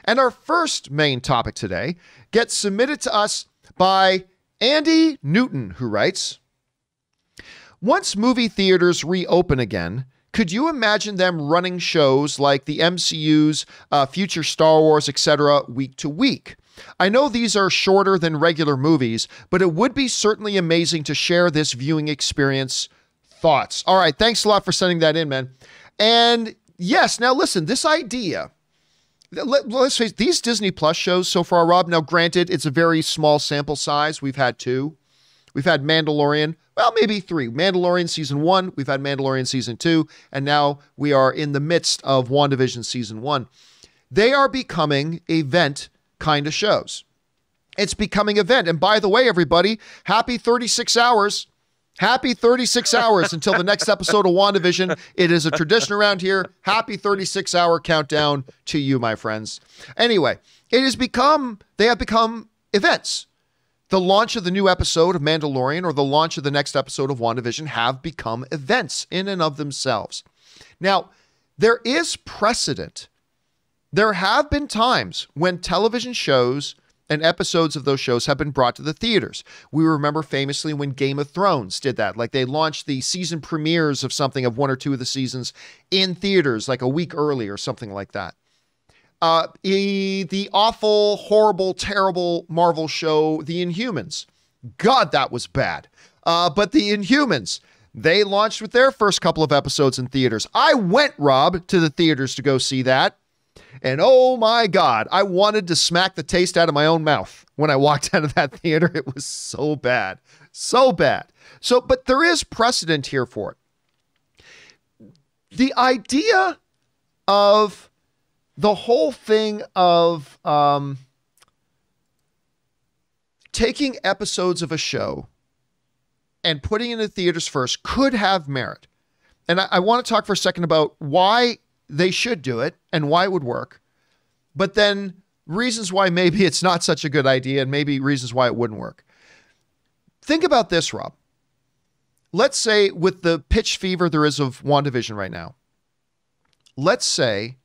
And our first main topic today gets submitted to us by Andy Newton, who writes, once movie theaters reopen again, could you imagine them running shows like the MCU's future Star Wars, etc., week to week? I know these are shorter than regular movies, but it would be certainly amazing to share this viewing experience. Thoughts? All right, thanks a lot for sending that in, man. And yes, now listen, this idea, let's face it, these Disney Plus shows so far, Rob, now granted, it's a very small sample size. We've had 2. We've had Mandalorian, well, maybe 3. Mandalorian season 1, we've had Mandalorian season 2, and now we are in the midst of WandaVision season 1. They are becoming event kind of shows. It's becoming event. And by the way, everybody, happy 36 hours. Happy 36 hours until the next episode of WandaVision. It is a tradition around here. Happy 36-hour countdown to you, my friends. Anyway, they have become events. The launch of the new episode of Mandalorian or the launch of the next episode of WandaVision have become events in and of themselves. Now, there is precedent. There have been times when television shows and episodes of those shows have been brought to the theaters. We remember famously when Game of Thrones did that. Like they launched the season premieres of something of 1 or 2 of the seasons in theaters like a week early or something like that. The awful, horrible, terrible Marvel show, The Inhumans. God, that was bad. But The Inhumans, they launched with their first couple of episodes in theaters. I went, Rob, to the theaters to go see that. And oh my God, I wanted to smack the taste out of my own mouth when I walked out of that theater. It was so bad. So bad. But there is precedent here for it. The idea of the whole thing of taking episodes of a show and putting it in the theaters first could have merit. And I want to talk for a second about why they should do it and why it would work, but then reasons why maybe it's not such a good idea and maybe reasons why it wouldn't work. Think about this, Rob. Let's say with the pitch fever there is of WandaVision right now, let's say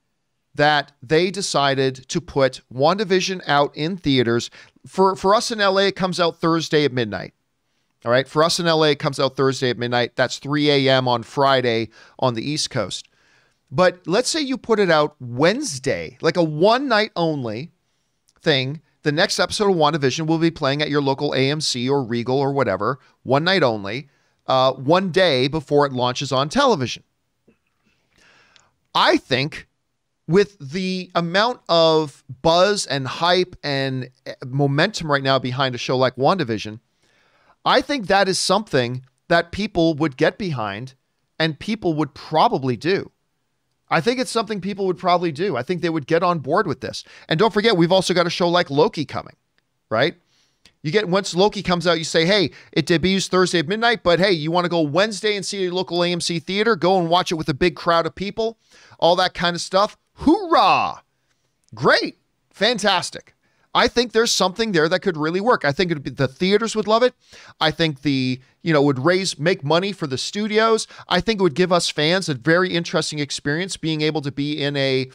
that they decided to put WandaVision out in theaters. For us in LA, it comes out Thursday at midnight. All right. For us in LA, it comes out Thursday at midnight. That's 3 a.m. on Friday on the East Coast. But let's say you put it out Wednesday, like a one night only thing. The next episode of WandaVision will be playing at your local AMC or Regal or whatever, one night only, one day before it launches on television. I think with the amount of buzz and hype and momentum right now behind a show like WandaVision, I think that is something that people would get behind and people would probably do. I think it's something people would probably do. I think they would get on board with this. And don't forget, we've also got a show like Loki coming, right? Once Loki comes out, you say, hey, it debuts Thursday at midnight, but hey, you want to go Wednesday and see a local AMC theater? Go and watch it with a big crowd of people, all that kind of stuff. Hoorah! Great. Fantastic. I think there's something there that could really work. I think the theaters would love it. I think would make money for the studios. I think it would give us fans a very interesting experience being able to be in a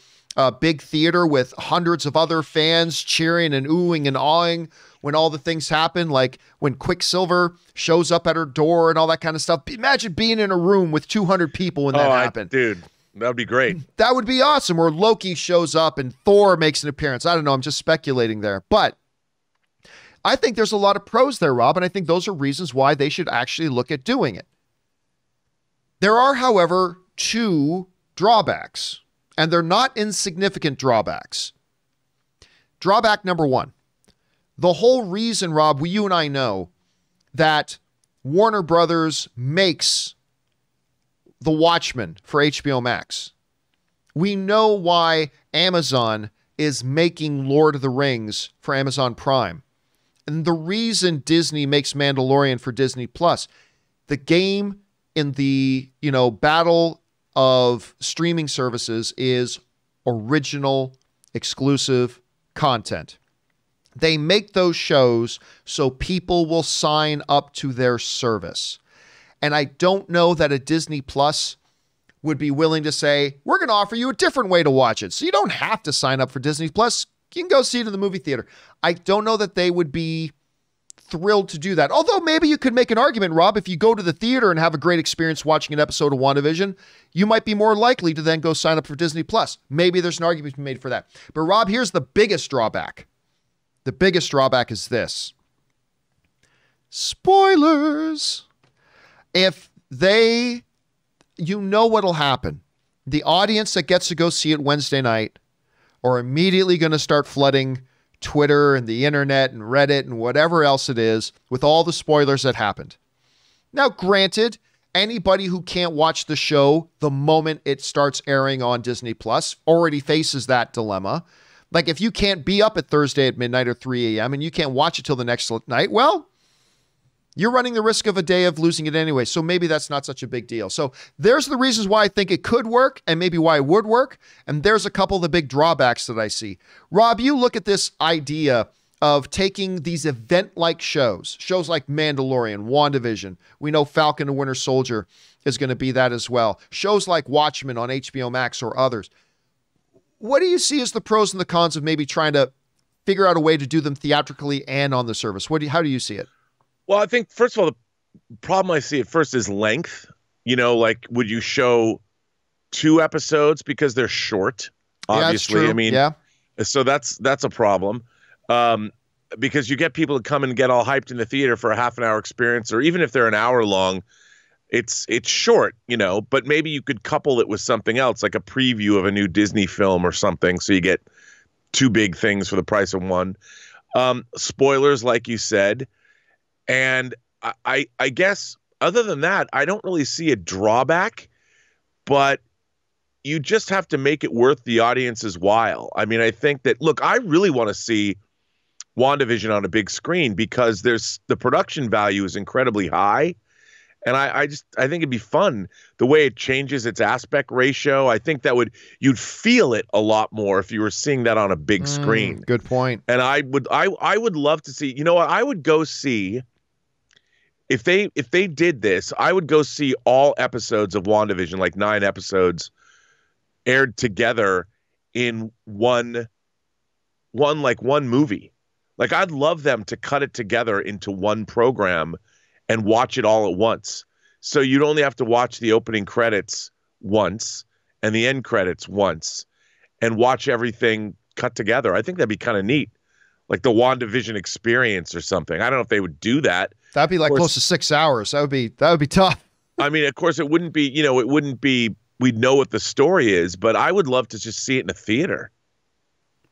big theater with hundreds of other fans cheering and oohing and awing when all the things happen, like when Quicksilver shows up at her door and all that kind of stuff. Imagine being in a room with 200 people when that happened. Dude. That would be great. That would be awesome. Or Loki shows up and Thor makes an appearance. I don't know. I'm just speculating there. But I think there's a lot of pros there, Rob, and I think those are reasons why they should actually look at doing it. There are, however, 2 drawbacks, and they're not insignificant drawbacks. Drawback number 1. The whole reason, Rob, you and I know that Warner Brothers makes The Watchmen for HBO Max. We know why Amazon is making Lord of the Rings for Amazon Prime. And the reason Disney makes Mandalorian for Disney Plus, the game in the, battle of streaming services is original, exclusive content. They make those shows so people will sign up to their service. And I don't know that a Disney Plus would be willing to say, we're going to offer you a different way to watch it. So you don't have to sign up for Disney Plus. you can go see it in the movie theater. I don't know that they would be thrilled to do that. Although maybe you could make an argument, Rob, if you go to the theater and have a great experience watching an episode of WandaVision, you might be more likely to then go sign up for Disney Plus. Maybe there's an argument to be made for that. But Rob, here's the biggest drawback. The biggest drawback is this. Spoilers. If they, you know what'll happen. The audience that gets to go see it Wednesday night are immediately going to start flooding Twitter and the internet and Reddit and whatever else it is with all the spoilers that happened. Now, granted, anybody who can't watch the show the moment it starts airing on Disney Plus already faces that dilemma. Like if you can't be up at Thursday at midnight or 3 a.m. and you can't watch it till the next night, well, you're running the risk of a day of losing it anyway. So maybe that's not such a big deal. So there's the reasons why I think it could work and maybe why it would work. And there's a couple of the big drawbacks that I see. Rob, you look at this idea of taking these event-like shows like Mandalorian, WandaVision. We know Falcon and Winter Soldier is going to be that as well. Shows like Watchmen on HBO Max or others. What do you see as the pros and the cons of maybe trying to figure out a way to do them theatrically and on the service? How do you see it? Well, I think, first of all, the problem I see at first is length. You know, like, would you show 2 episodes because they're short? Obviously, yeah, I mean, yeah. So that's a problem. Because you get people to come and get all hyped in the theater for a half an hour experience, or even if they're an hour long, it's short, you know, but maybe you could couple it with something else, like a preview of a new Disney film or something. So you get 2 big things for the price of one. Spoilers, like you said. And I guess other than that, I don't really see a drawback, but you just have to make it worth the audience's while. I mean, I think that, look, I really want to see WandaVision on a big screen because the production value is incredibly high. And I think it'd be fun the way it changes its aspect ratio. I think you'd feel it a lot more if you were seeing that on a big screen. Good point. And I would love to see, you know what, I would go see, if they did this, I would go see all episodes of WandaVision, like 9 episodes, aired together in one movie. Like, I'd love them to cut it together into one program and watch it all at once. So you'd only have to watch the opening credits once and the end credits once and watch everything cut together. I think that'd be kind of neat. Like the WandaVision experience or something. I don't know if they would do that. That'd be like close to 6 hours. That would be tough. I mean, of course, it wouldn't be, we'd know what the story is, but I would love to just see it in a theater.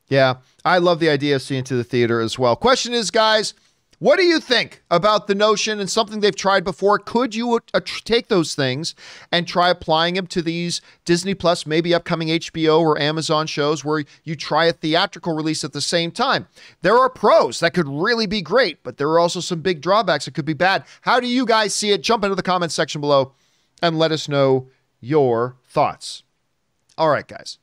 Yeah, I love the idea of seeing it to the theater as well. Question is, guys, what do you think about the notion and something they've tried before? Could you take those things and try applying them to these Disney Plus, maybe upcoming HBO or Amazon shows where you try a theatrical release at the same time? There are pros that could really be great, but there are also some big drawbacks that could be bad. How do you guys see it? Jump into the comments section below and let us know your thoughts. All right, guys.